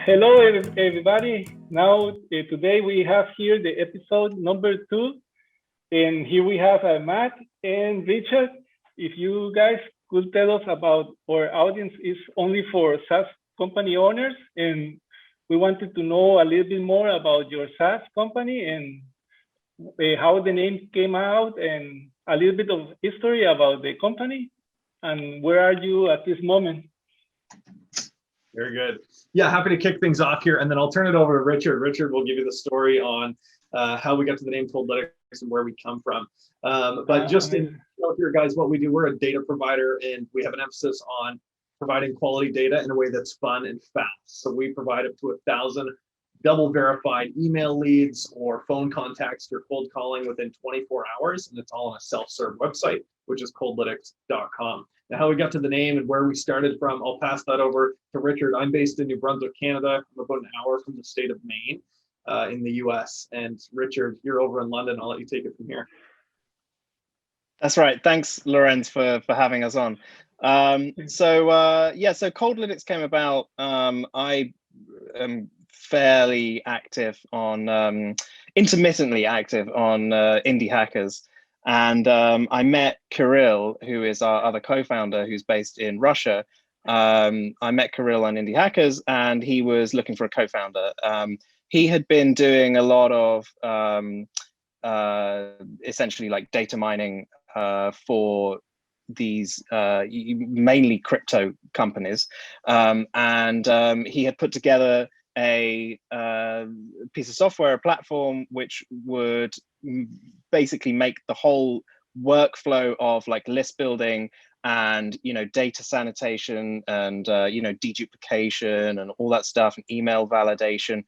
Hello, everybody. Now, today we have here the episode number 2, and here we have Matt and Richard. If you guys could tell us about our audience is only for SaaS company owners, and we wanted to know a little bit more about your SaaS company and how the name came out, and a little bit of history about the company, and where are you at this moment? Very good. Yeah, happy to kick things off here, and then I'll turn it over to Richard. Richard will give you the story on how we got to the name Coldlytics and where we come from. But just to know here, guys, what we do, we're a data provider, and we have an emphasis on providing quality data in a way that's fun and fast. So we provide up to 1,000 double verified email leads or phone contacts or cold calling within 24 hours, and it's all on a self-serve website, which is coldlytics.com. Now, how we got to the name and where we started from, I'll pass that over to Richard. I'm based in New Brunswick, Canada. I'm about an hour from the state of Maine in the US. And Richard, you're over in London. I'll let you take it from here. That's right. Thanks, Lorenz, for having us on. So Coldlytics came about. I am fairly active on, intermittently active on indie hackers. And I met Kirill, who is our other co-founder, who's based in Russia. I met Kirill on Indie Hackers, and he was looking for a co-founder. He had been doing a lot of essentially like data mining for these mainly crypto companies. And he had put together a piece of software, a platform, which would basically make the whole workflow of like list building and data sanitation and deduplication and all that stuff, and email validation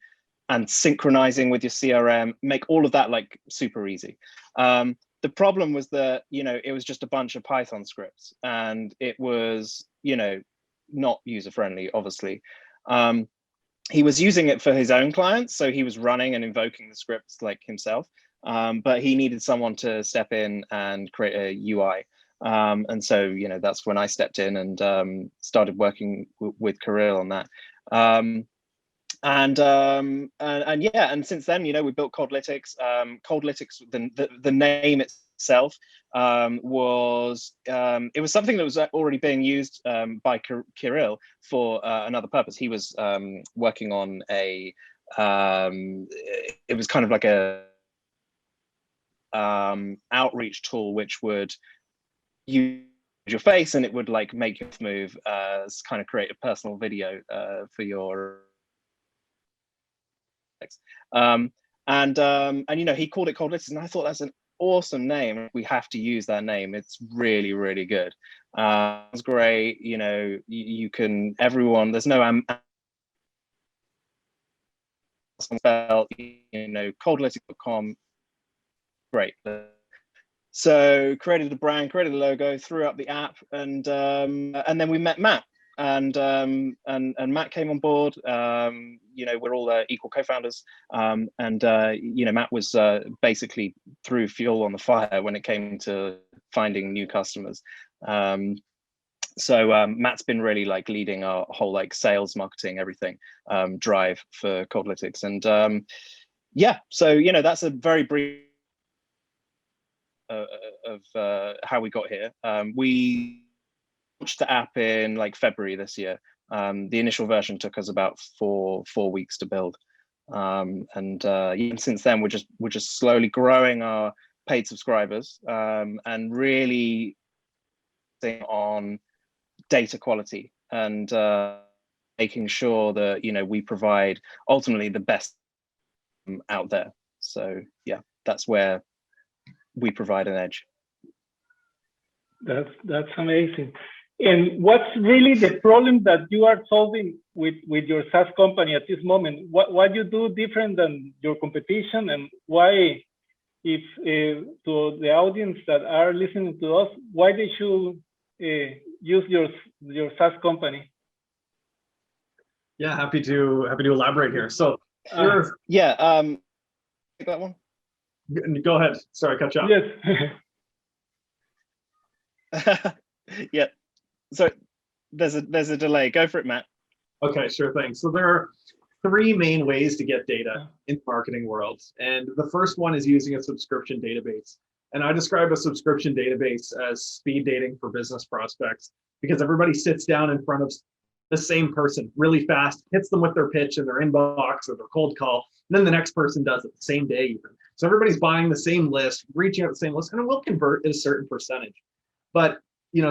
and synchronizing with your CRM, make all of that like super easy. The problem was that it was just a bunch of Python scripts, and it was not user friendly, obviously. He was using it for his own clients, so he was running and invoking the scripts like himself, but he needed someone to step in and create a UI. And so, that's when I stepped in and started working with Kirill on that. And since then, we built Coldlytics. Coldlytics, the name itself was it was something that was already being used by Kirill for another purpose. He was working on a it was kind of like a outreach tool which would use your face, and it would like make you move, kind of create a personal video for your he called it Coldlytics, and I thought that's an awesome name. We have to use that name. It's really, really good. It's great. You can, everyone, there's no spell, coldlytics.com. Great. So created a brand, created a logo, threw up the app, and then we met Matt. And Matt came on board. We're all equal co-founders, Matt was basically threw fuel on the fire when it came to finding new customers. So Matt's been really like leading our whole like sales, marketing, everything drive for Coldlytics, and so that's a very brief of how we got here. We launched the app in like February this year. The initial version took us about four weeks to build, and since then we're just slowly growing our paid subscribers, and really on data quality and making sure that we provide ultimately the best out there. So that's where we provide an edge. That's amazing. And what's really the problem that you are solving with your SaaS company at this moment? What you do different than your competition, and why, if to the audience that are listening to us, why they should use your SaaS company? Yeah, happy to elaborate here. So that one. Go ahead. Sorry, I cut you off. Yes. Yeah. So there's a delay. Go for it, Matt. Okay, sure thing. So there are three main ways to get data in the marketing world. And the first one is using a subscription database. And I describe a subscription database as speed dating for business prospects, because everybody sits down in front of the same person really fast, hits them with their pitch in their inbox or their cold call, and then the next person does it the same day even. So everybody's buying the same list, reaching out the same list, and it will convert at a certain percentage. But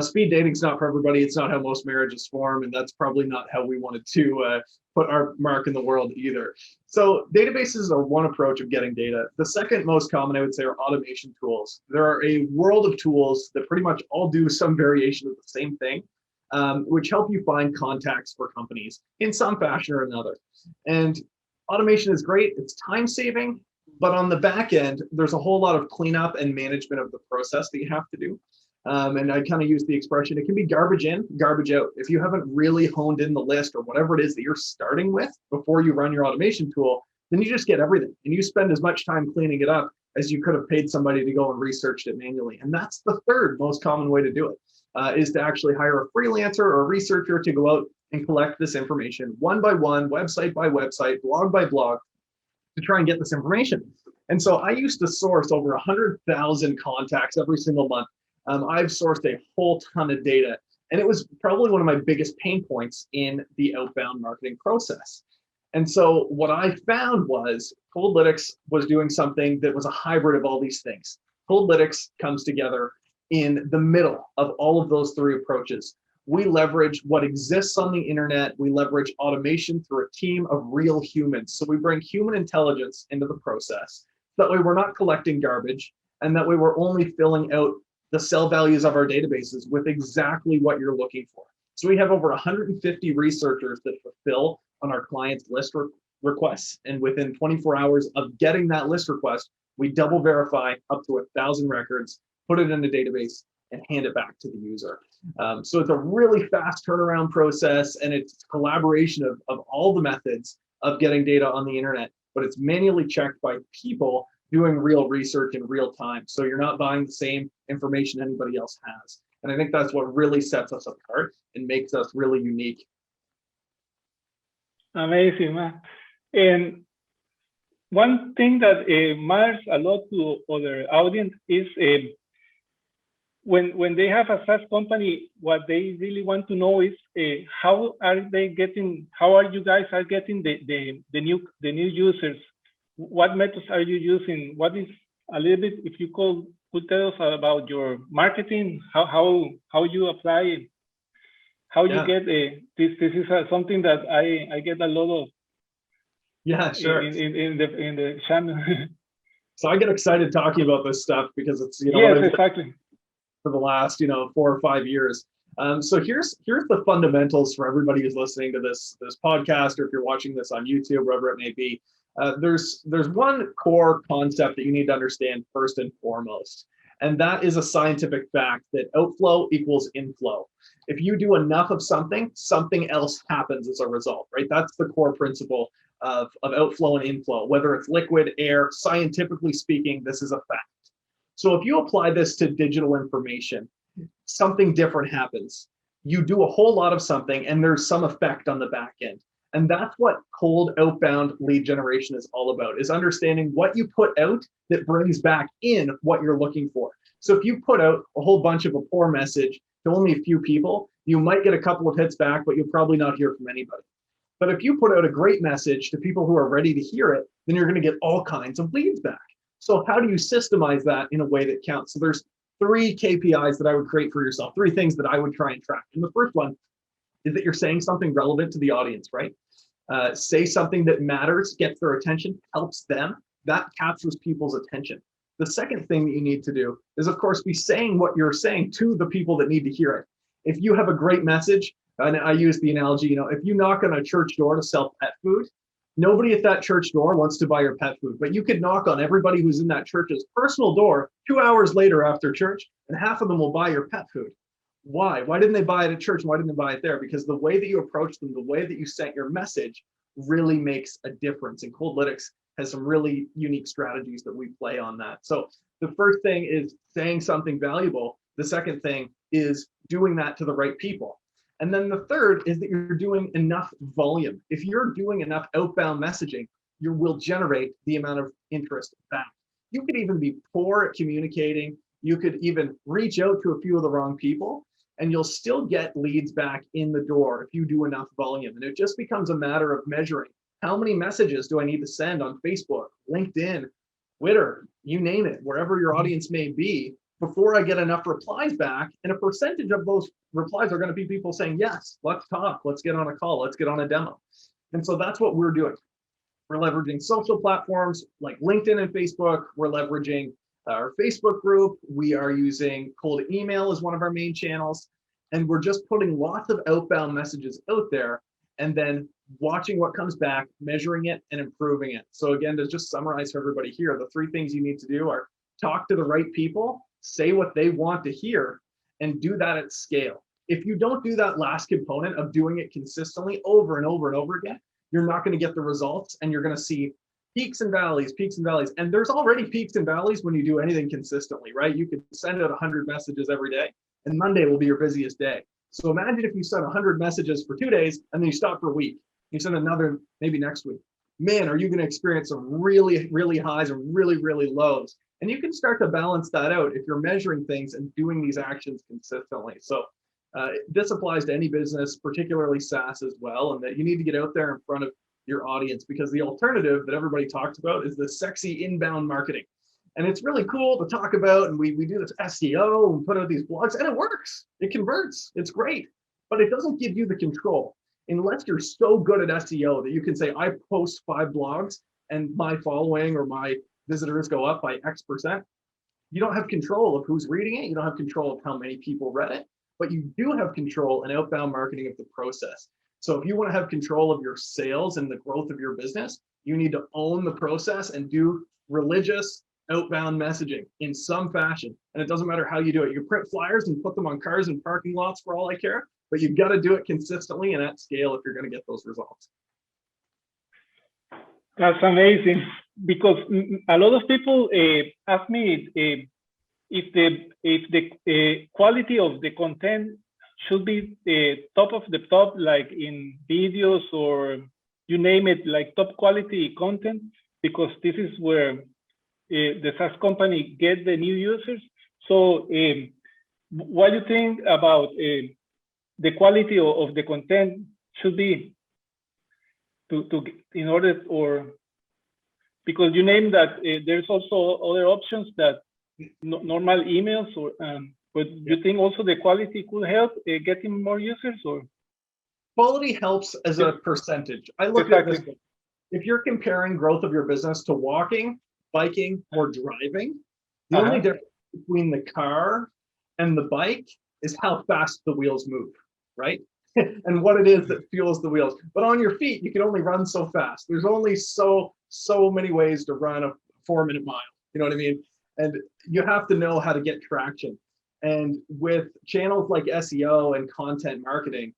speed dating is not for everybody. It's not how most marriages form, and that's probably not how we wanted to put our mark in the world either. So databases are one approach of getting data. The second most common, I would say, are automation tools. There are a world of tools that pretty much all do some variation of the same thing, which help you find contacts for companies in some fashion or another. And automation is great. It's time saving, but on the back end, there's a whole lot of cleanup and management of the process that you have to do. And I kind of use the expression, it can be garbage in, garbage out. If you haven't really honed in the list or whatever it is that you're starting with before you run your automation tool, then you just get everything and you spend as much time cleaning it up as you could have paid somebody to go and research it manually. And that's the third most common way to do it, is to actually hire a freelancer or a researcher to go out and collect this information one by one, website by website, blog by blog, to try and get this information. And so I used to source over 100,000 contacts every single month. I've sourced a whole ton of data, and it was probably one of my biggest pain points in the outbound marketing process. And so what I found was Coldlytics was doing something that was a hybrid of all these things. Coldlytics comes together in the middle of all of those three approaches. We leverage what exists on the internet. We leverage automation through a team of real humans. So we bring human intelligence into the process. That way we're not collecting garbage, and that way we're only filling out the cell values of our databases with exactly what you're looking for. So we have over 150 researchers that fulfill on our clients' list requests. And within 24 hours of getting that list request, we double verify up to 1,000 records, put it in a database, and hand it back to the user. So it's a really fast turnaround process, and it's collaboration of all the methods of getting data on the internet, but it's manually checked by people doing real research in real time. So you're not buying the same information anybody else has. And I think that's what really sets us apart and makes us really unique. Amazing, man. And one thing that matters a lot to other audience is when they have a SaaS company, what they really want to know is how are you guys getting the new users? What methods are you using? What is a little bit, if you could tell us about your marketing, how you apply it, how you get this is something that I get a lot of. Yeah, sure. In the channel. So I get excited talking about this stuff because it's yes, exactly, for the last 4 or 5 years. So here's the fundamentals for everybody who's listening to this podcast, or if you're watching this on YouTube, wherever it may be. There's one core concept that you need to understand first and foremost, and that is a scientific fact that outflow equals inflow. If you do enough of something, something else happens as a result, right? That's the core principle of outflow and inflow, whether it's liquid, air, scientifically speaking, this is a fact. So if you apply this to digital information, something different happens. You do a whole lot of something and there's some effect on the back end. And that's what cold outbound lead generation is all about, is understanding what you put out that brings back in what you're looking for. So if you put out a whole bunch of a poor message to only a few people, you might get a couple of hits back, but you'll probably not hear from anybody. But if you put out a great message to people who are ready to hear it, then you're going to get all kinds of leads back. So how do you systemize that in a way that counts? So there's 3 KPIs that I would create for yourself, 3 things that I would try and track. And the first one is that you're saying something relevant to the audience, right? Say something that matters, gets their attention, helps them. That captures people's attention. The second thing that you need to do is, of course, be saying what you're saying to the people that need to hear it. If you have a great message, and I use the analogy, if you knock on a church door to sell pet food, nobody at that church door wants to buy your pet food, but you could knock on everybody who's in that church's personal door 2 hours later after church, and half of them will buy your pet food. Why? Why didn't they buy it at church? Why didn't they buy it there? Because the way that you approach them, the way that you sent your message really makes a difference. And Coldlytics has some really unique strategies that we play on that. So the first thing is saying something valuable. The second thing is doing that to the right people. And then the third is that you're doing enough volume. If you're doing enough outbound messaging, you will generate the amount of interest back. You could even be poor at communicating. You could even reach out to a few of the wrong people, and you'll still get leads back in the door if you do enough volume. And it just becomes a matter of measuring. How many messages do I need to send on Facebook, LinkedIn, Twitter, you name it, wherever your audience may be, before I get enough replies back? And a percentage of those replies are going to be people saying, yes, let's talk, let's get on a call, let's get on a demo. And so that's what we're doing. We're leveraging social platforms like LinkedIn and Facebook. We're leveraging our Facebook group. We are using cold email as one of our main channels. And we're just putting lots of outbound messages out there and then watching what comes back, measuring it, and improving it. So again, to just summarize for everybody here, the three things you need to do are talk to the right people, say what they want to hear, and do that at scale. If you don't do that last component of doing it consistently over and over and over again, you're not going to get the results, and you're going to see peaks and valleys, peaks and valleys. And there's already peaks and valleys when you do anything consistently, right? You could send out 100 messages every day, and Monday will be your busiest day. So imagine if you send 100 messages for 2 days, and then you stop for a week. You send another maybe next week. Man, are you going to experience some really, really highs and really, really lows? And you can start to balance that out if you're measuring things and doing these actions consistently. So this applies to any business, particularly SaaS as well, and that you need to get out there in front of your audience, because the alternative that everybody talks about is the sexy inbound marketing. And it's really cool to talk about, and we do this SEO and put out these blogs, and it works. It converts. It's great, but it doesn't give you the control. Unless you're so good at SEO that you can say, I post 5 blogs and my following or my visitors go up by X%, you don't have control of who's reading it. You don't have control of how many people read it, but you do have control in outbound marketing of the process. So if you want to have control of your sales and the growth of your business, you need to own the process and do religious outbound messaging in some fashion. And it doesn't matter how you do it. You print flyers and put them on cars and parking lots for all I care, but you've got to do it consistently and at scale if you're going to get those results. That's amazing, because a lot of people ask me if the quality of the content should be top of the top, like in videos or you name it, like top quality content, because this is where the SaaS company get the new users. So what do you think about the quality of the content should be in order, or because you name that there's also other options that normal emails, or but you think also the quality could help getting more users, or? Quality helps as a percentage. I look Exactly. at this. If you're comparing growth of your business to walking, biking, or driving, the only difference between the car and the bike is how fast the wheels move, right? And what it is that fuels the wheels. But on your feet, you can only run so fast. There's only so many ways to run a 4-minute mile. You know what I mean? And you have to know how to get traction. And with channels like SEO and content marketing,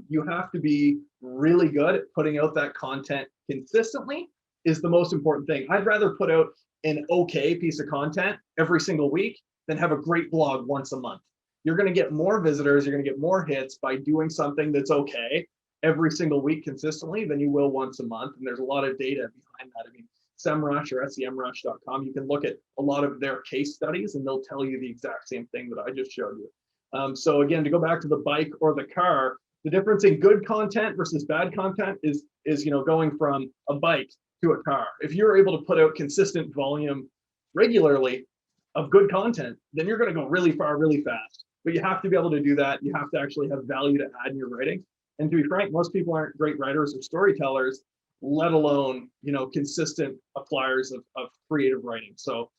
you have to be really good at putting out that content consistently is the most important thing. I'd rather put out an okay piece of content every single week than have a great blog once a month. You're going to get more visitors, you're going to get more hits by doing something that's okay every single week consistently than you will once a month. And there's a lot of data behind that. I mean, SEMrush or SEMrush.com, you can look at a lot of their case studies and they'll tell you the exact same thing that I just showed you. So again, to go back to the bike or the car, the difference in good content versus bad content is going from a bike to a car. If you're able to put out consistent volume regularly of good content, then you're going to go really far, really fast. But you have to be able to do that. You have to actually have value to add in your writing. And to be frank, most people aren't great writers or storytellers, let alone, consistent appliers of creative writing. So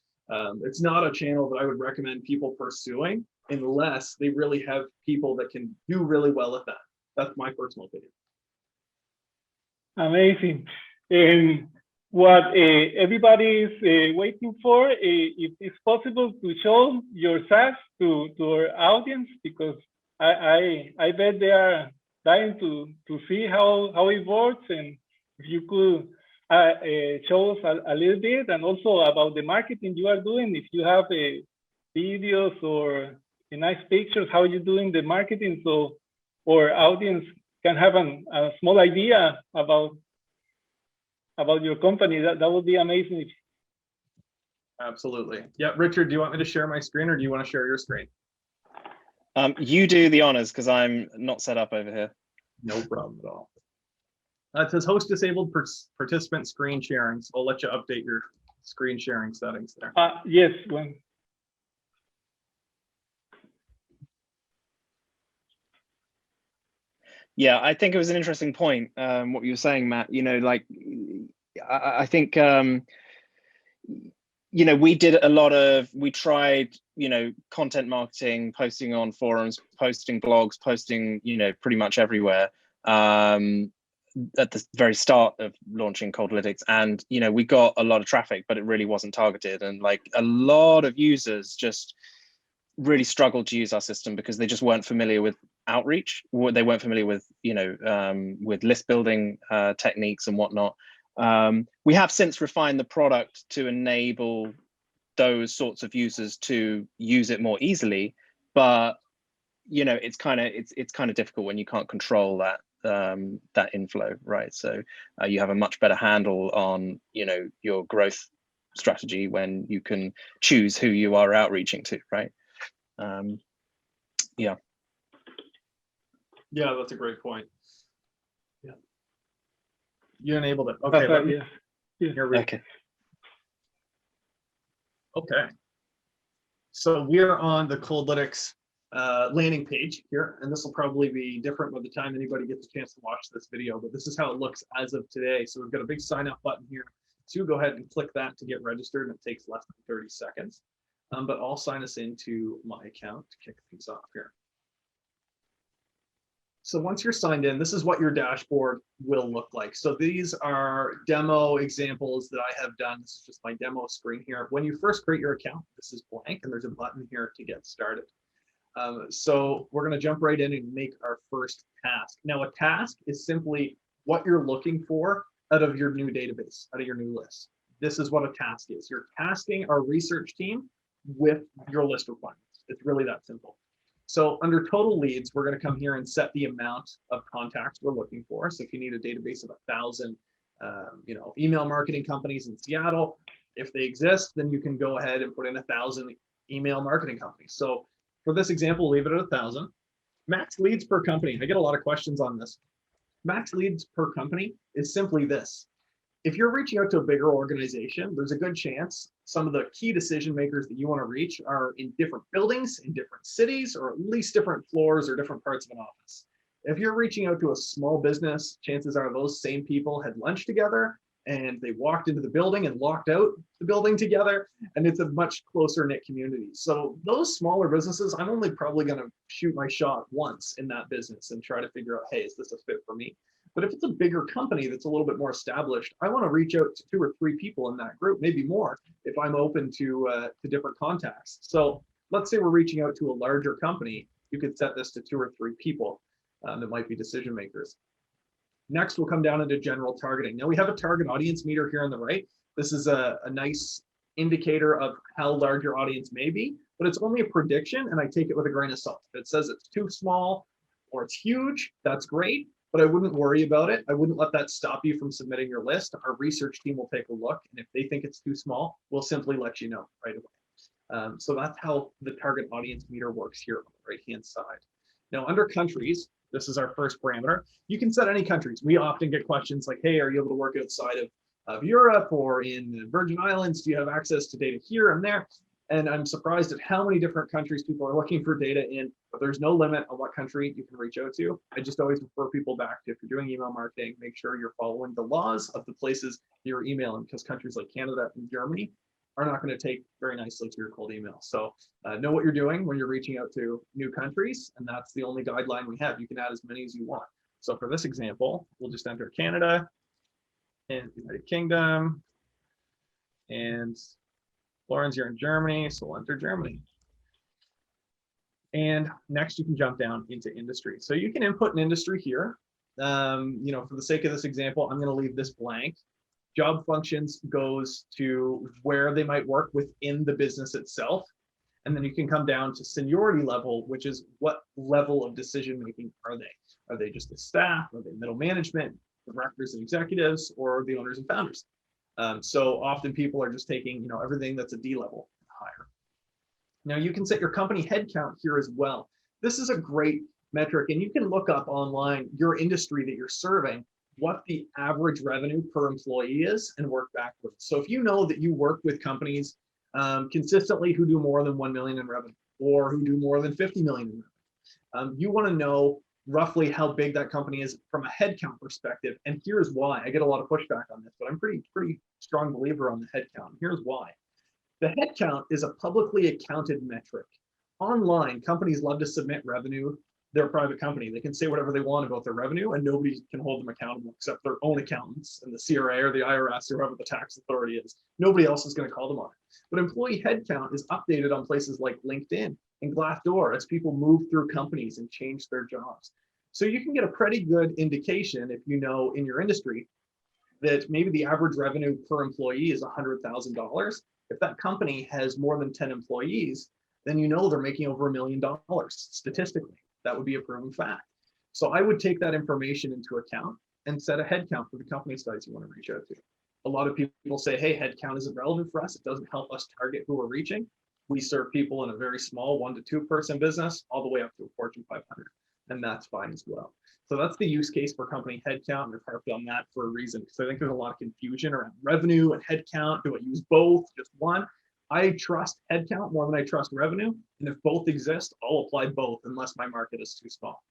it's not a channel that I would recommend people pursuing unless they really have people that can do really well at that. That's my personal opinion. Amazing. And what everybody is waiting for, if it's possible to show your SaaS to our audience, because I bet they are dying to see how it works, and if you could show us a little bit, and also about the marketing you are doing, if you have videos or nice pictures, how you doing the marketing, so our audience can have a small idea about your company. That would be amazing. Absolutely. Yeah, Richard, do you want me to share my screen, or do you want to share your screen? You do the honors, because I'm not set up over here. No problem at all. It says host disabled participant screen sharing, so I'll let you update your screen sharing settings there. Yes, when. Yeah, I think it was an interesting point, what you were saying, Matt. You know, like, I think, you know, we tried, you know, content marketing, posting on forums, posting blogs, posting, you know, pretty much everywhere at the very start of launching Coldlytics. And, you know, we got a lot of traffic, but it really wasn't targeted. And like a lot of users just really struggled to use our system because they just weren't familiar with outreach, or they weren't familiar with, you know, with list building techniques and whatnot. We have since refined the product to enable those sorts of users to use it more easily, but you know, it's kind of difficult when you can't control that that inflow, right? So you have a much better handle on, you know, your growth strategy when you can choose who you are outreaching to, right? Yeah. Yeah, that's a great point. Yeah. You enabled it. Okay. Yes. Okay. Okay. So we're on the Coldlytics landing page here, and this will probably be different by the time anybody gets a chance to watch this video, but this is how it looks as of today. So we've got a big sign up button here. So go ahead and click that to get registered, and it takes less than 30 seconds. But I'll sign us into my account to kick things off here. So once you're signed in, this is what your dashboard will look like. So these are demo examples that I have done. This is just my demo screen here. When you first create your account, this is blank, and there's a button here to get started. So we're going to jump right in and make our first task. Now, a task is simply what you're looking for out of your new database, out of your new list. This is what a task is. You're tasking our research team with your list requirements. It's really that simple. So under total leads, we're going to come here and set the amount of contacts we're looking for. So if you need a database of 1,000, you know, email marketing companies in Seattle, if they exist, then you can go ahead and put in 1,000 email marketing companies. So for this example, leave it at 1,000. Max leads per company. I get a lot of questions on this. Max leads per company is simply this. If you're reaching out to a bigger organization, there's a good chance some of the key decision makers that you want to reach are in different buildings, in different cities, or at least different floors or different parts of an office. If you're reaching out to a small business, chances are those same people had lunch together and they walked into the building and locked out the building together, and it's a much closer knit community. So those smaller businesses, I'm only probably going to shoot my shot once in that business and try to figure out, hey, is this a fit for me? But if it's a bigger company that's a little bit more established, I want to reach out to 2 or 3 people in that group, maybe more, if I'm open to different contacts. So let's say we're reaching out to a larger company. You could set this to 2 or 3 people that might be decision makers. Next, we'll come down into general targeting. Now we have a target audience meter here on the right. This is a nice indicator of how large your audience may be, but it's only a prediction, and I take it with a grain of salt. If it says it's too small or it's huge, that's great, but I wouldn't worry about it. I wouldn't let that stop you from submitting your list. Our research team will take a look, and if they think it's too small, we'll simply let you know right away. So that's how the target audience meter works here on the right-hand side. Now, under countries, this is our first parameter. You can set any countries. We often get questions like, hey, are you able to work outside of Europe or in the Virgin Islands? Do you have access to data here and there? And I'm surprised at how many different countries people are looking for data in, but there's no limit on what country you can reach out to. I just always refer people back to, if you're doing email marketing, make sure you're following the laws of the places you're emailing, because countries like Canada and Germany are not going to take very nicely to your cold email. So know what you're doing when you're reaching out to new countries, and that's the only guideline we have. You can add as many as you want. So for this example, we'll just enter Canada and United Kingdom, and Lauren's, you're in Germany, so we'll enter Germany. And next you can jump down into industry. So you can input an industry here. You know, for the sake of this example, I'm going to leave this blank. Job functions goes to where they might work within the business itself. And then you can come down to seniority level, which is what level of decision making are they? Are they just the staff? Are they middle management, directors and executives, or the owners and founders? So often people are just taking, everything that's a D level higher. Now you can set your company headcount here as well. This is a great metric, and you can look up online your industry that you're serving, what the average revenue per employee is, and work backwards. So if you know that you work with companies consistently who do more than 1 million in revenue, or who do more than 50 million in revenue, you want to know roughly how big that company is from a headcount perspective. And here's why. I get a lot of pushback on this, but I'm pretty strong believer on the headcount. Here's why. The headcount is a publicly accounted metric. Online, companies love to submit revenue. They're a private company. They can say whatever they want about their revenue, and nobody can hold them accountable except their own accountants and the CRA or the IRS or whoever the tax authority is. Nobody else is going to call them on it. But employee headcount is updated on places like LinkedIn and Glassdoor as people move through companies and change their jobs. So you can get a pretty good indication if you know in your industry that maybe the average revenue per employee is $100,000. If that company has more than 10 employees, then you know they're making over $1 million statistically. That would be a proven fact. So I would take that information into account and set a headcount for the company size you want to reach out to. A lot of people say, hey, headcount isn't relevant for us. It doesn't help us target who we're reaching. We serve people in a very small 1 to 2 person business all the way up to a Fortune 500. And that's fine as well. So that's the use case for company headcount. And I've harped on that for a reason, because I think there's a lot of confusion around revenue and headcount. Do I use both, just one? I trust headcount more than I trust revenue. And if both exist, I'll apply both unless my market is too small.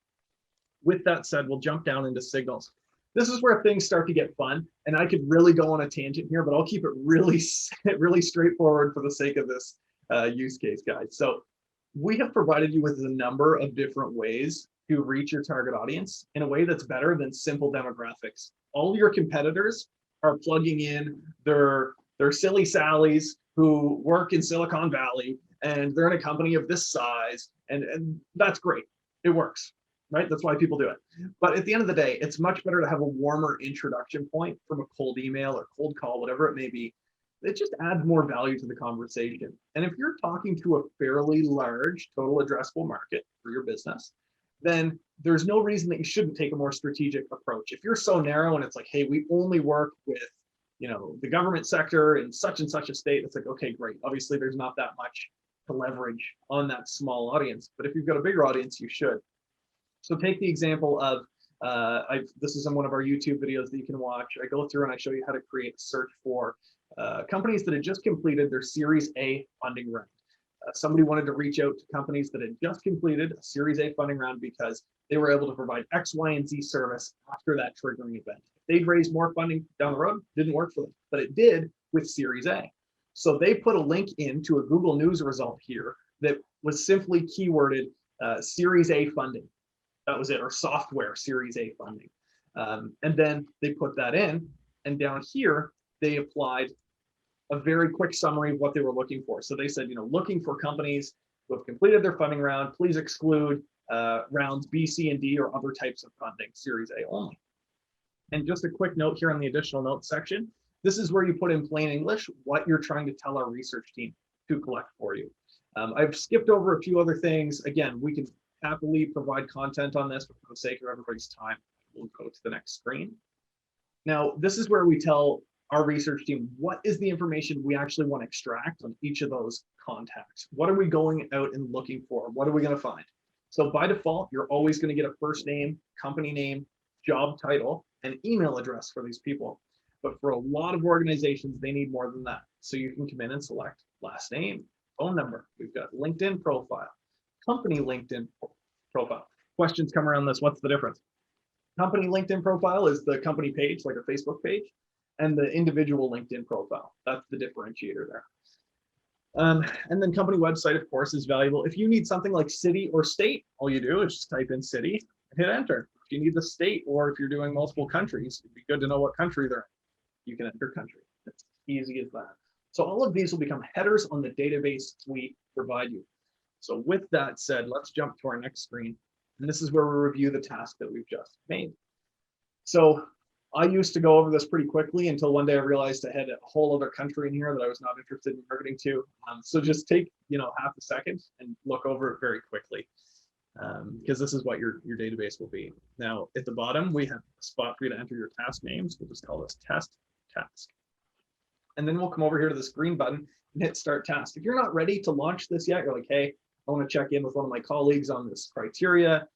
With that said, we'll jump down into signals. This is where things start to get fun. And I could really go on a tangent here, but I'll keep it really straightforward for the sake of this use case, guys. So we have provided you with a number of different ways to reach your target audience in a way that's better than simple demographics. All your competitors are plugging in their silly Sallies who work in Silicon Valley, and they're in a company of this size, and that's great. It works, right? That's why people do it. But at the end of the day, it's much better to have a warmer introduction point from a cold email or cold call, whatever it may be. It just adds more value to the conversation. And if you're talking to a fairly large total addressable market for your business, then there's no reason that you shouldn't take a more strategic approach. If you're so narrow and it's like, hey, we only work with, the government sector in such and such a state, it's like, okay, great. Obviously, there's not that much to leverage on that small audience. But if you've got a bigger audience, you should. So take the example of, this is in one of our YouTube videos that you can watch. I go through and I show you how to create a search for companies that had just completed their Series A funding round. Somebody wanted to reach out to companies that had just completed a Series A funding round because they were able to provide X, Y, and Z service after that triggering event. If they'd raised more funding down the road, didn't work for them, but it did with Series A. So they put a link into a Google News result here that was simply keyworded Series A funding. That was it, or software Series A funding. And then they put that in, and down here, they applied a very quick summary of what they were looking for. So they said, looking for companies who have completed their funding round, please exclude rounds B, C, and D or other types of funding, Series A only. And just a quick note here on the additional notes section, this is where you put in plain English what you're trying to tell our research team to collect for you. I've skipped over a few other things. Again, we can happily provide content on this, but for the sake of everybody's time, we'll go to the next screen. Now, this is where we tell our research team what is the information we actually want to extract on each of those contacts. What are we going out and looking for? What are we going to find? So by default, you're always going to get a first name, company name, job title, and email address for these people. But for a lot of organizations, they need more than that. So you can come in and select last name, phone number. We've got LinkedIn profile, company LinkedIn profile. Questions come around this. What's the difference? Company LinkedIn profile is the company page, like a Facebook page, and the individual LinkedIn profile. That's the differentiator there. And then company website, of course, is valuable. If you need something like city or state, all you do is just type in city and hit enter. If you need the state, or if you're doing multiple countries, it'd be good to know what country they're in. You can enter country. It's easy as that. So all of these will become headers on the database we provide you. So with that said, let's jump to our next screen. And this is where we review the task that we've just made. So I used to go over this pretty quickly until one day I realized I had a whole other country in here that I was not interested in marketing to. So just take, half a second and look over it very quickly, because this is what your database will be. Now, at the bottom, we have a spot for you to enter your task names. We'll just call this test task. And then we'll come over here to this green button and hit start task. If you're not ready to launch this yet, you're like, hey, I want to check in with one of my colleagues on this criteria,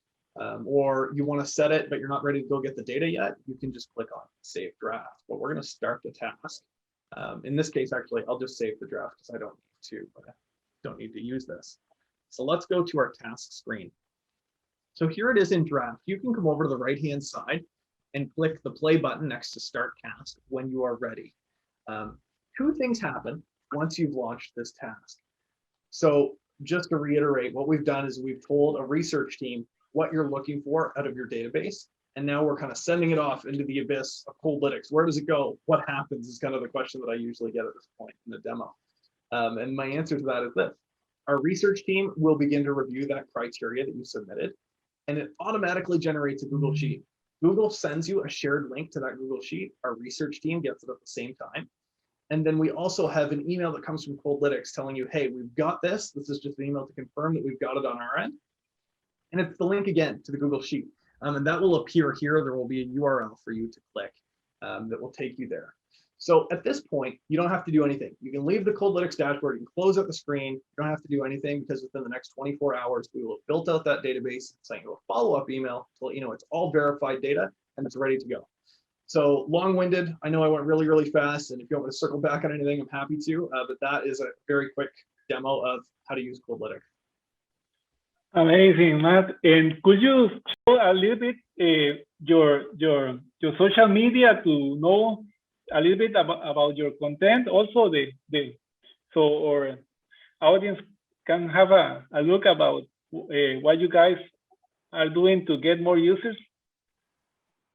or you want to set it, but you're not ready to go get the data yet, you can just click on save draft. But we're going to start the task. In this case, actually, I'll just save the draft because I don't need to use this. So let's go to our task screen. So here it is in draft. You can come over to the right-hand side and click the play button next to start task when you are ready. Two things happen once you've launched this task. So just to reiterate, what we've done is we've told a research team what you're looking for out of your database. And now we're kind of sending it off into the abyss of Coldlytics. Where does it go? What happens is kind of the question that I usually get at this point in the demo. And my answer to that is this. Our research team will begin to review that criteria that you submitted, and it automatically generates a Google Sheet. Google sends you a shared link to that Google Sheet. Our research team gets it at the same time. And then we also have an email that comes from Coldlytics telling you, hey, we've got this. This is just an email to confirm that we've got it on our end. And it's the link again to the Google Sheet. And that will appear here. There will be a URL for you to click that will take you there. So at this point, you don't have to do anything. You can leave the Coldlytics dashboard, you can close out the screen. You don't have to do anything because within the next 24 hours, we will have built out that database, sending you a follow-up email to let you know it's all verified data and it's ready to go. So long-winded, I know I went really, really fast, and if you want me to circle back on anything, I'm happy to, but that is a very quick demo of how to use Coldlytics. Amazing, Matt. And could you show a little bit your social media to know a little bit about your content? Also, so our audience can have a look about what you guys are doing to get more users.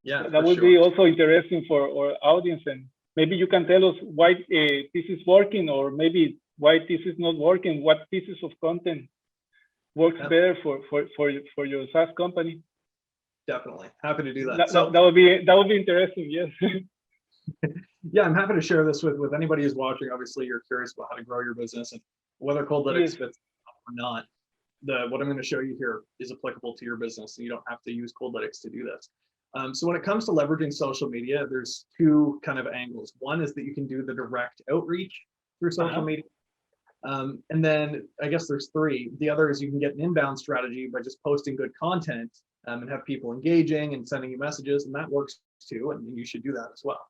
Yeah, that would be also interesting for our audience, and maybe you can tell us why this is working, or maybe why this is not working. What pieces of content works better for your SaaS company? Definitely happy to do that. That would be interesting. Yes. Yeah, I'm happy to share this with anybody who's watching. Obviously, you're curious about how to grow your business and whether Coldlytics fits or not. What I'm going to show you here is applicable to your business, and you don't have to use Coldlytics to do this. So when it comes to leveraging social media, there's two kind of angles. One is that you can do the direct outreach through social media. And then I guess there's three. The other is you can get an inbound strategy by just posting good content and have people engaging and sending you messages, and that works too, and you should do that as well.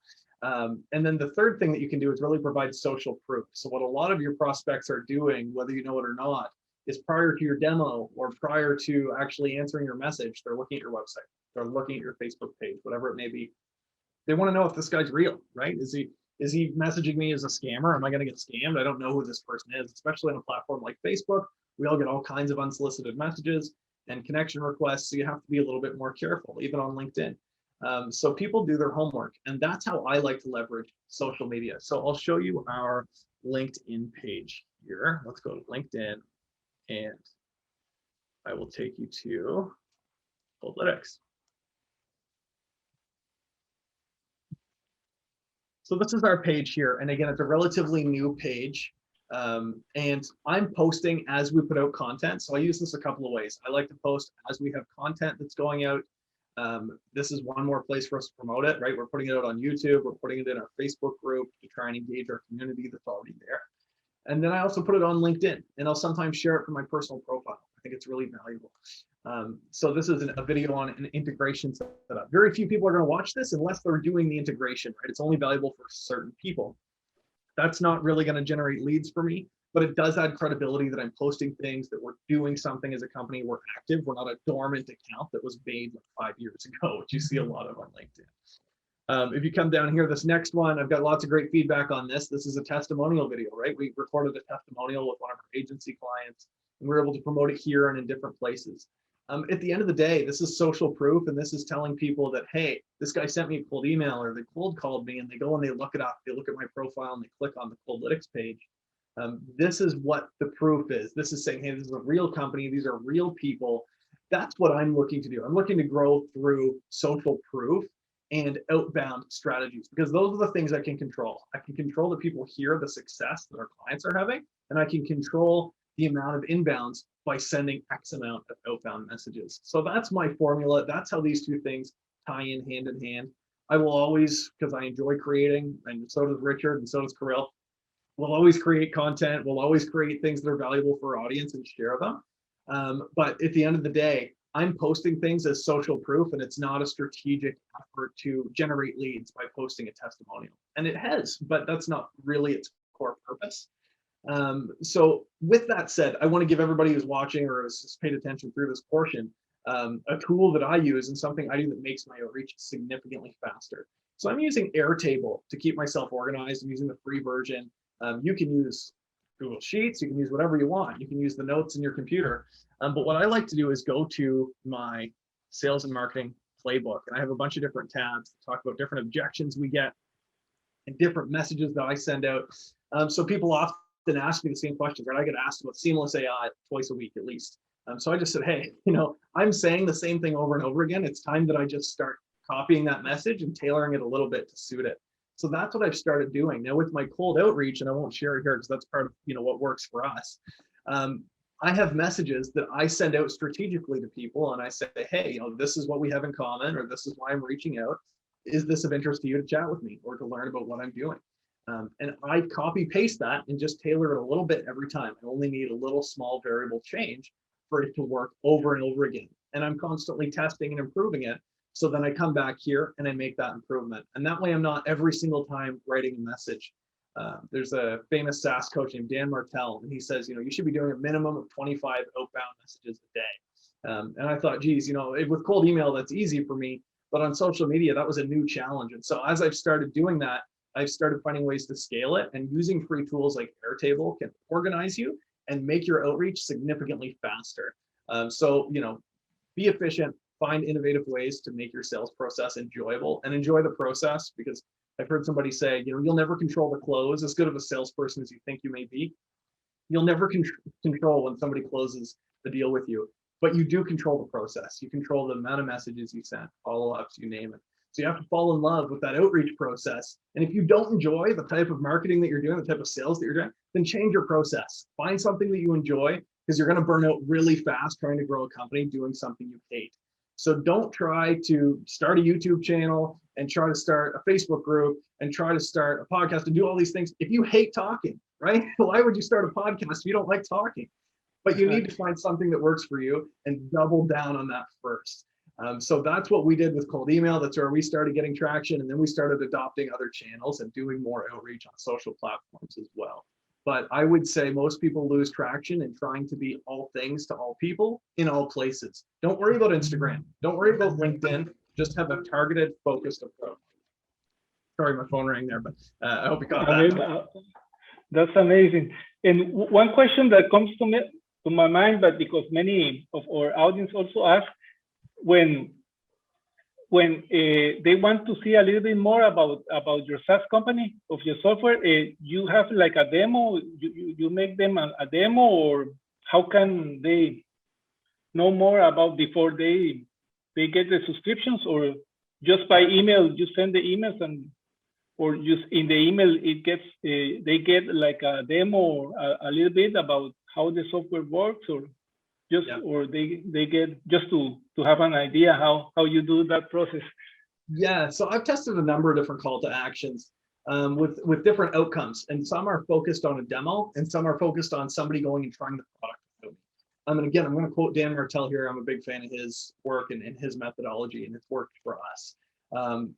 And then the third thing that you can do is really provide social proof. So what a lot of your prospects are doing, whether you know it or not, is prior to your demo or prior to actually answering your message, they're looking at your website, they're looking at your Facebook page, whatever it may be. They want to know if this guy's real, right? Is he messaging me as a scammer? Am I going to get scammed? I don't know who this person is, especially on a platform like Facebook. We all get all kinds of unsolicited messages and connection requests, so you have to be a little bit more careful, even on LinkedIn. So people do their homework, and that's how I like to leverage social media. So I'll show you our LinkedIn page here. Let's go to LinkedIn, and I will take you to Coldlytics. So this is our page here. And again, it's a relatively new page. And I'm posting as we put out content. So I use this a couple of ways. I like to post as we have content that's going out. This is one more place for us to promote it, right? We're putting it out on YouTube. We're putting it in our Facebook group to try and engage our community that's already there. And then I also put it on LinkedIn, and I'll sometimes share it from my personal profile. I think it's really valuable. So this is a video on an integration setup. Very few people are going to watch this unless they're doing the integration, right? It's only valuable for certain people. That's not really going to generate leads for me, but it does add credibility that I'm posting things, that we're doing something as a company, we're active, we're not a dormant account that was made like 5 years ago, which you see a lot of on LinkedIn. If you come down here, this next one, I've got lots of great feedback on this. This is a testimonial video, right? We recorded a testimonial with one of our agency clients, and we were able to promote it here and in different places. At the end of the day, this is social proof, and this is telling people that, hey, this guy sent me a cold email, or they cold called me, and they go and they look it up. They look at my profile and they click on the Coldlytics page. This is what the proof is. This is saying, hey, this is a real company. These are real people. That's what I'm looking to do. I'm looking to grow through social proof and outbound strategies, because those are the things I can control. I can control that people hear the success that our clients are having, and I can control the amount of inbounds by sending X amount of outbound messages. So that's my formula. That's how these two things tie in hand in hand. I will always, because I enjoy creating, and so does Richard, and so does Kirill, we'll always create content. We'll always create things that are valuable for our audience and share them. But at the end of the day, I'm posting things as social proof, and it's not a strategic effort to generate leads by posting a testimonial. And it has, but that's not really its core purpose. So with that said, I want to give everybody who's watching or has paid attention through this portion a tool that I use and something I do that makes my outreach significantly faster. So I'm using Airtable to keep myself organized. I'm using the free version. You can use Google Sheets, you can use whatever you want. You can use the notes in your computer. But what I like to do is go to my sales and marketing playbook. And I have a bunch of different tabs that talk about different objections we get and different messages that I send out. So people often ask me the same questions, right? I get asked about seamless AI twice a week at least. So I just said, hey, I'm saying the same thing over and over again. It's time that I just start copying that message and tailoring it a little bit to suit it. So that's what I've started doing. Now with my cold outreach, and I won't share it here because that's part of what works for us. I have messages that I send out strategically to people, and I say, hey, this is what we have in common, or this is why I'm reaching out. Is this of interest to you to chat with me or to learn about what I'm doing? And I copy paste that and just tailor it a little bit every time. I only need a little small variable change for it to work over and over again. And I'm constantly testing and improving it. So then I come back here and I make that improvement. And that way I'm not every single time writing a message. There's a famous SaaS coach named Dan Martell, and he says, you should be doing a minimum of 25 outbound messages a day. And I thought, geez, with cold email, that's easy for me. But on social media, that was a new challenge. And so as I've started doing that, I've started finding ways to scale it, and using free tools like Airtable can organize you and make your outreach significantly faster. So, be efficient, find innovative ways to make your sales process enjoyable, and enjoy the process, because I've heard somebody say, you'll never control the close. As good of a salesperson as you think you may be, you'll never control when somebody closes the deal with you, but you do control the process. You control the amount of messages you send, follow-ups, you name it. So you have to fall in love with that outreach process. And if you don't enjoy the type of marketing that you're doing, the type of sales that you're doing, then change your process. Find something that you enjoy, because you're going to burn out really fast trying to grow a company doing something you hate. So don't try to start a YouTube channel and try to start a Facebook group and try to start a podcast and do all these things if you hate talking, right? Why would you start a podcast if you don't like talking? But you need to find something that works for you and double down on that first. So that's what we did with cold email. That's where we started getting traction. And then we started adopting other channels and doing more outreach on social platforms as well. But I would say most people lose traction in trying to be all things to all people in all places. Don't worry about Instagram. Don't worry about LinkedIn. Just have a targeted, focused approach. Sorry, my phone rang there, but I hope you got that. That's amazing. And one question that comes to my mind, but because many of our audience also ask, when they want to see a little bit more about your SaaS company, of your software, you have like a demo, you make them a demo, or how can they know more about before they get the subscriptions, or just by email, you send the emails, or just in the email, they get like a demo, a little bit about how the software works, or just, yeah. Or they get just to have an idea how you do that process. Yeah, so I've tested a number of different call to actions with different outcomes, and some are focused on a demo, and some are focused on somebody going and trying the product. And again, I'm going to quote Dan Martell here. I'm a big fan of his work and his methodology, and it's worked for us.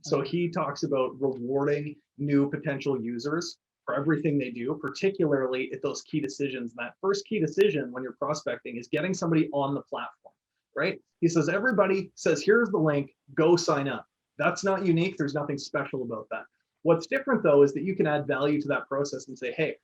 So he talks about rewarding new potential users for everything they do, particularly at those key decisions. And that first key decision when you're prospecting is getting somebody on the platform, right? He says, everybody says, here's the link, go sign up. That's not unique. There's nothing special about that. What's different though, is that you can add value to that process and say, hey,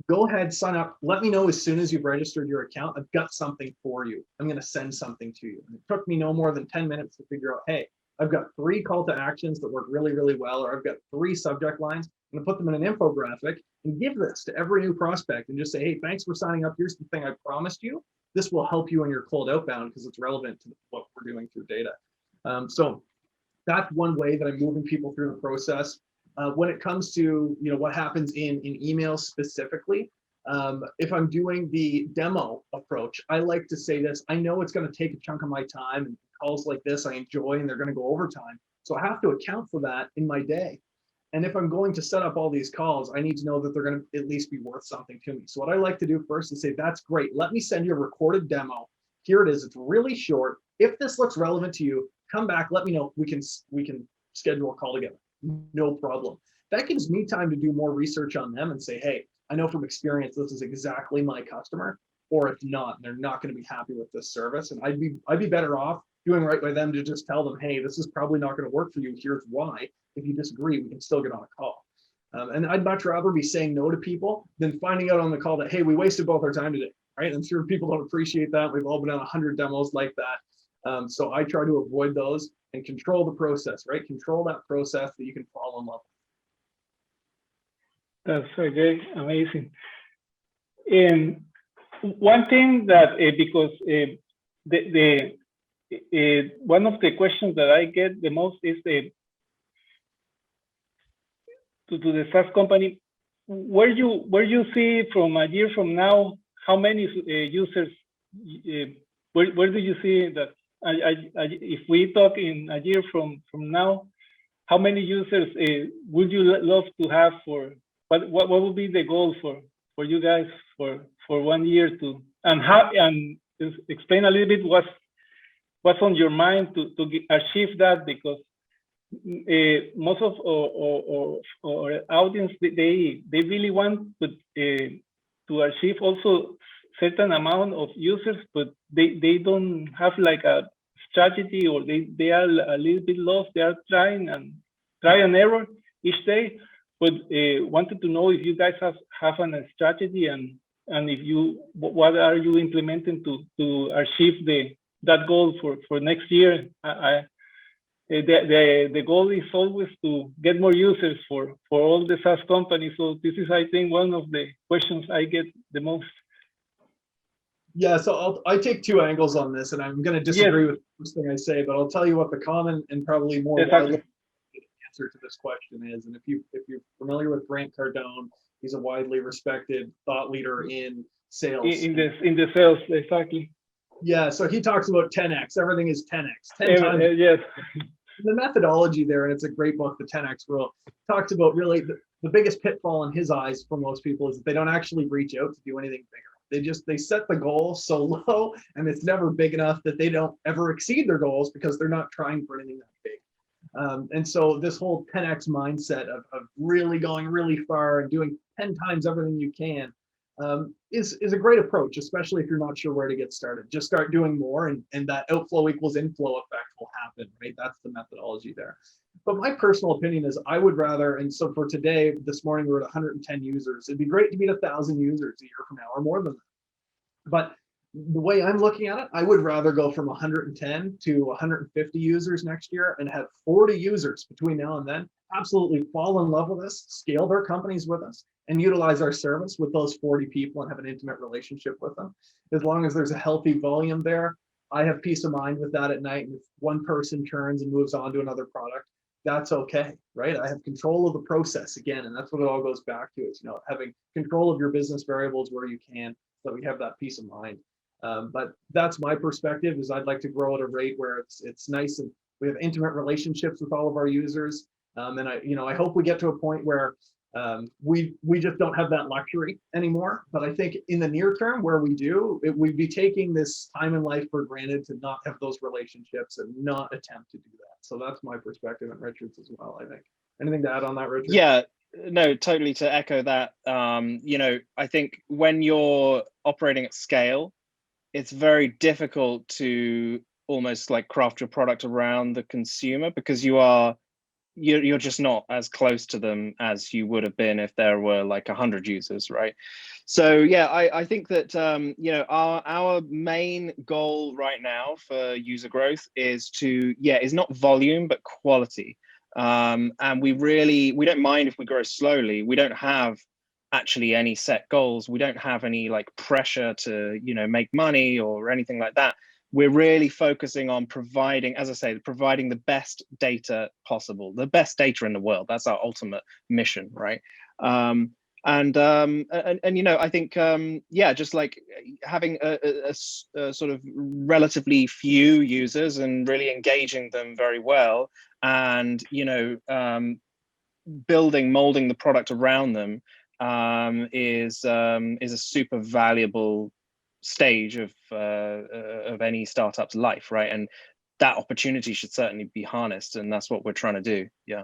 go ahead, sign up. Let me know as soon as you've registered your account. I've got something for you. I'm going to send something to you. And it took me no more than 10 minutes to figure out, hey, I've got 3 call to actions that work really, really well, or I've got 3 subject lines. I'm going to put them in an infographic and give this to every new prospect and just say, hey, thanks for signing up. Here's the thing I promised you. This will help you in your cold outbound because it's relevant to what we're doing through data. So That's one way that I'm moving people through the process. When it comes to what happens in emails specifically, if I'm doing the demo approach, I like to say this: I know it's going to take a chunk of my time, and calls like this I enjoy, and they're going to go overtime. So I have to account for that in my day. And if I'm going to set up all these calls, I need to know that they're going to at least be worth something to me. So what I like to do first is say, that's great. Let me send you a recorded demo. Here it is. It's really short. If this looks relevant to you, come back, let me know. We can schedule a call together. No problem. That gives me time to do more research on them and say, hey, I know from experience this is exactly my customer. Or if not, they're not going to be happy with this service. And I'd be better off doing right by them to just tell them, hey, this is probably not going to work for you. Here's why. If you disagree, we can still get on a call. And I'd much rather be saying no to people than finding out on the call that, hey, we wasted both our time today, right? I'm sure people don't appreciate that. We've all been on 100 demos like that. So I try to avoid those and control the process, right? Control that process that you can fall in love That's very amazing. And one thing that, because one of the questions that I get the most is to the SaaS company, where you see from a year from now, how many users, where do you see that? If we talk in a year from now, how many users would you love to have for, what would be the goal for you guys for 1 year to, and explain a little bit what's on your mind to achieve that, because most of our audience, they really want to achieve also certain amount of users, but they don't have like a strategy, or they are a little bit lost. They are try and error each day, but wanted to know if you guys have a strategy, and if you, what are you implementing to achieve that goal for next year. The goal is always to get more users for all the SaaS companies. So this is, I think, one of the questions I get the most. Yeah, so I take two angles on this, and I'm going to disagree with the first thing I say, but I'll tell you what the common and probably more widely answer to this question is. And if you're familiar with Grant Cardone, he's a widely respected thought leader in sales. In the sales, exactly. Yeah, so he talks about 10x. Everything is 10x. 10 times. Yes. The methodology there, and it's a great book, The 10x Rule, talks about really the biggest pitfall in his eyes for most people is that they don't actually reach out to do anything bigger. They set the goal so low, and it's never big enough that they don't ever exceed their goals because they're not trying for anything that big. And so this whole 10x mindset of really going really far and doing 10 times everything you can is a great approach, especially if you're not sure where to get started. Just start doing more, and that outflow equals inflow effect will happen, right? That's the methodology there. But my personal opinion is I would rather, and so for today, this morning, we're at 110 users. It'd be great to meet 1,000 users a year from now or more than that. But the way I'm looking at it, I would rather go from 110 to 150 users next year and have 40 users between now and then absolutely fall in love with us, scale their companies with us, and utilize our service with those 40 people and have an intimate relationship with them. As long as there's a healthy volume there, I have peace of mind with that at night. And if one person turns and moves on to another product, that's okay, right? I have control of the process again, and that's what it all goes back to, is having control of your business variables where you can, so that we have that peace of mind. But that's my perspective, is I'd like to grow at a rate where it's nice and we have intimate relationships with all of our users. And I hope we get to a point where we just don't have that luxury anymore. But I think in the near term, where we do, we'd be taking this time in life for granted to not have those relationships and not attempt to do that. So that's my perspective, and Richard's as well, I think. Anything to add on that, Richard? Yeah, no, totally to echo that. I think when you're operating at scale, it's very difficult to almost like craft your product around the consumer, because you're just not as close to them as you would have been if there were like 100 users, right? So yeah, I think that our main goal right now for user growth is not volume but quality. And we don't mind if we grow slowly. We don't have actually any set goals. We don't have any like pressure to make money or anything like that. we're really focusing on providing, as I say, providing the best data possible, the best data in the world. That's our ultimate mission, right? And you know, I think yeah, just like having a sort of relatively few users and really engaging them very well, and you know, molding the product around them is a super valuable stage of any startup's life, right? And that opportunity should certainly be harnessed, and that's what we're trying to do. Yeah.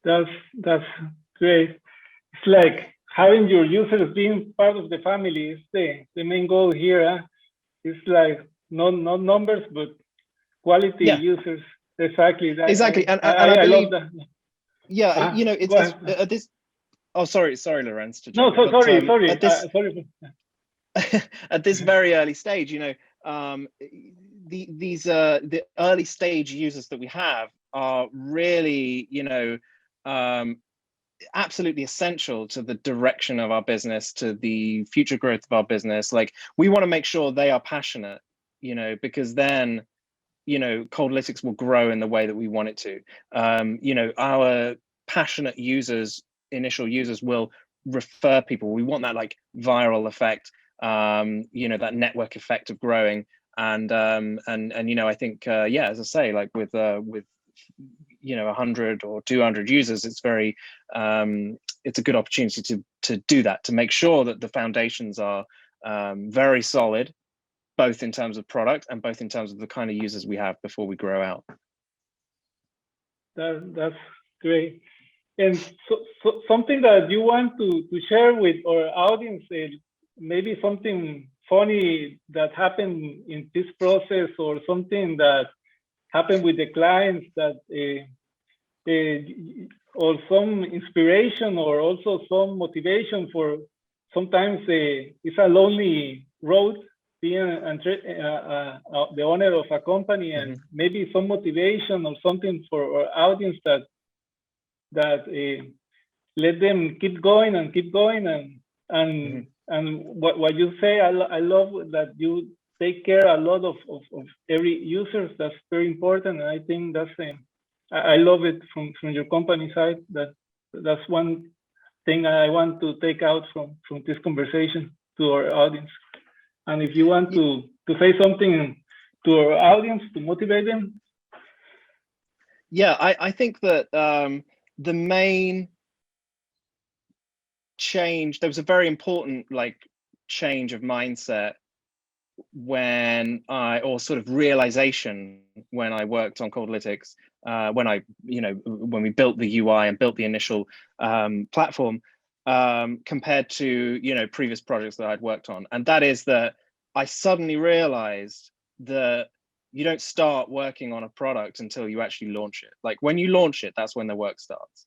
That's great. It's like having your users being part of the family is the main goal here. Huh? It's like not numbers, but quality users. Exactly. Exactly. And I believe, love that. Yeah, you know, it's at this. Oh, sorry, Lorenz. No, so sorry. At this, sorry. at this very early stage, you know, the early stage users that we have are really, you know, absolutely essential to the direction of our business, to the future growth of our business. Like, we want to make sure they are passionate, you know, because then, you know, Coldlytics will grow in the way that we want it to. You know, our passionate users, initial users, will refer people. We want that like viral effect, you know, that network effect of growing. And you know, I think yeah, as I say, like with you know 100 or 200 users, it's very it's a good opportunity to do that, to make sure that the foundations are very solid, both in terms of product and both in terms of the kind of users we have before we grow out. That's great. And so something that you want to share with our audience, maybe something funny that happened in this process, or something that happened with the clients that, or some inspiration, or also some motivation for sometimes it's a lonely road being the owner of a company, and maybe some motivation or something for our audience that let them keep going and what you say, I love that you take care a lot of every users. That's very important, and I think that's I love it from your company side. That's one thing I want to take out from this conversation to our audience. And if you want to say something to our audience to motivate them. Yeah, I think that the main change, there was a very important like change of mindset when or sort of realization when I worked on Coldlytics, when we built the UI and built the initial platform, compared to, you know, previous projects that I'd worked on. And that is that I suddenly realized that you don't start working on a product until you actually launch it. Like, when you launch it, that's when the work starts.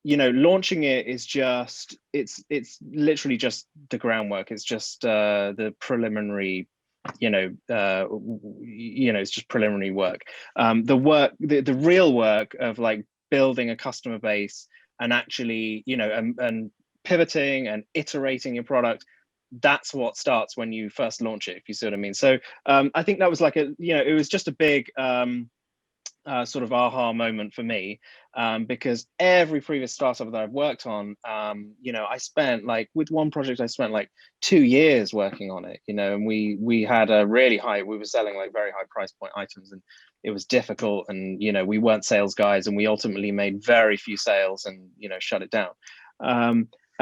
You know, launching it is just, it's literally just the groundwork. It's just the preliminary, it's just preliminary work. The real work of like building a customer base and actually, you know, and pivoting and iterating your product, that's what starts when you first launch it, if you see what I mean. So I think that was like it was just a big sort of aha moment for me, because every previous startup that I've worked on, I spent like, with one project, I spent like 2 years working on it, you know, and we had a really high, we were selling like very high price point items, and it was difficult, and, you know, we weren't sales guys, and we ultimately made very few sales and, you know, shut it down.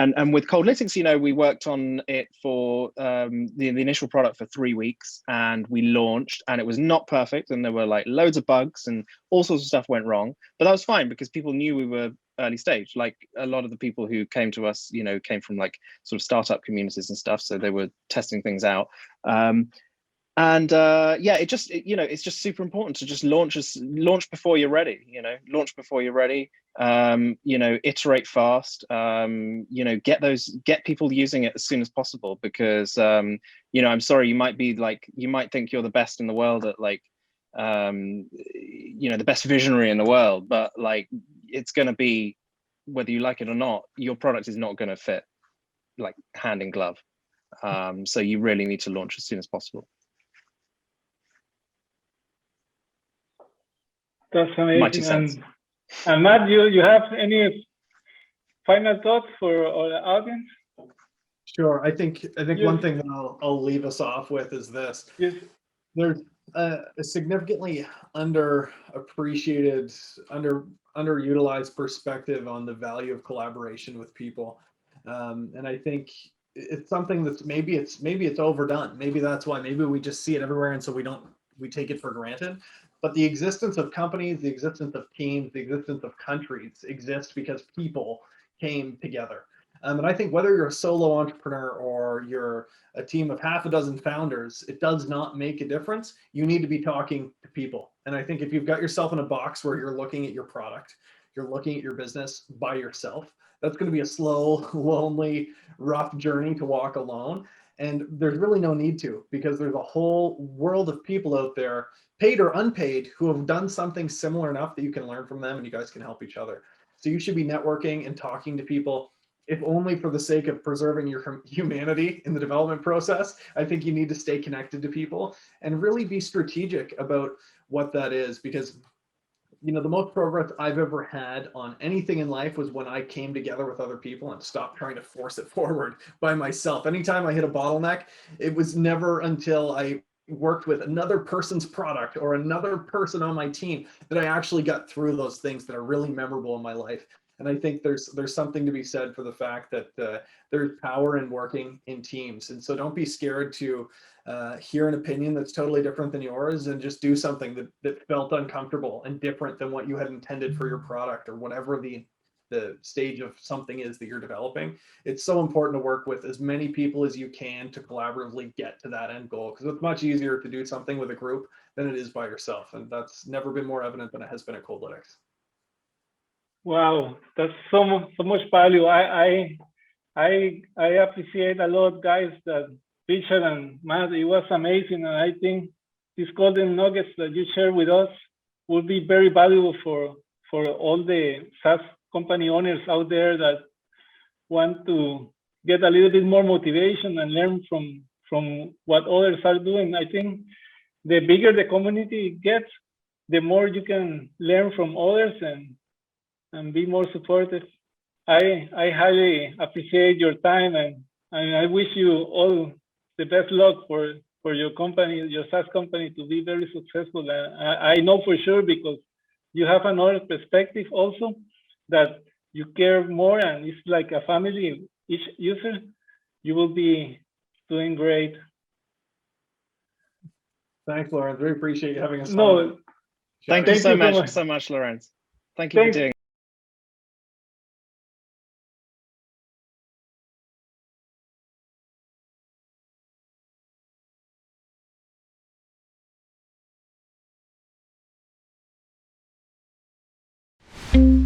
And with Coldlytics, you know, we worked on it for the initial product for 3 weeks, and we launched, and it was not perfect, and there were like loads of bugs and all sorts of stuff went wrong, but that was fine because people knew we were early stage. Like, a lot of the people who came to us, you know, came from like sort of startup communities and stuff, so they were testing things out. It's just super important to just launch before you're ready, you know, iterate fast, get people using it as soon as possible, because, I'm sorry, you might think you're the best in the world at like, the best visionary in the world, but like, it's going to be, whether you like it or not, your product is not going to fit like hand in glove. So you really need to launch as soon as possible. That's My 2 amazing. cents. And Matt, you have any final thoughts for our audience? Sure. I think Yes. one thing that I'll leave us off with is this. Yes. There's a significantly underappreciated, underutilized perspective on the value of collaboration with people, and I think it's something that's maybe it's overdone. Maybe that's why. Maybe we just see it everywhere, and so we take it for granted. But the existence of companies, the existence of teams, the existence of countries exists because people came together. And I think whether you're a solo entrepreneur or you're a team of half a dozen founders, it does not make a difference. You need to be talking to people. And I think if you've got yourself in a box where you're looking at your product, you're looking at your business by yourself, that's going to be a slow, lonely, rough journey to walk alone. And there's really no need to, because there's a whole world of people out there, paid or unpaid, who have done something similar enough that you can learn from them and you guys can help each other. So you should be networking and talking to people, if only for the sake of preserving your humanity in the development process. I think you need to stay connected to people and really be strategic about what that is, because the most progress I've ever had on anything in life was when I came together with other people and stopped trying to force it forward by myself. Anytime I hit a bottleneck, it was never until I worked with another person's product or another person on my team that I actually got through those things that are really memorable in my life. And I think there's something to be said for the fact that there's power in working in teams. And so don't be scared to hear an opinion that's totally different than yours, and just do something that felt uncomfortable and different than what you had intended for your product or whatever the stage of something is that you're developing. It's so important to work with as many people as you can to collaboratively get to that end goal, because it's much easier to do something with a group than it is by yourself. And that's never been more evident than it has been at Coldlytics. Wow, that's so much value. I appreciate a lot, guys, that Richard and Matt, it was amazing. And I think these golden nuggets that you share with us will be very valuable for all the SaaS company owners out there that want to get a little bit more motivation and learn from what others are doing. I think the bigger the community gets, the more you can learn from others and be more supportive. I highly appreciate your time, and I wish you all the best luck for your company, your SaaS company, to be very successful. I know for sure, because you have another perspective also, that you care more and it's like a family, each user. You will be doing great. Thanks, Lawrence. We appreciate you having us on. No, Thank you so Thank you so much, Lawrence. Thank you for doing it.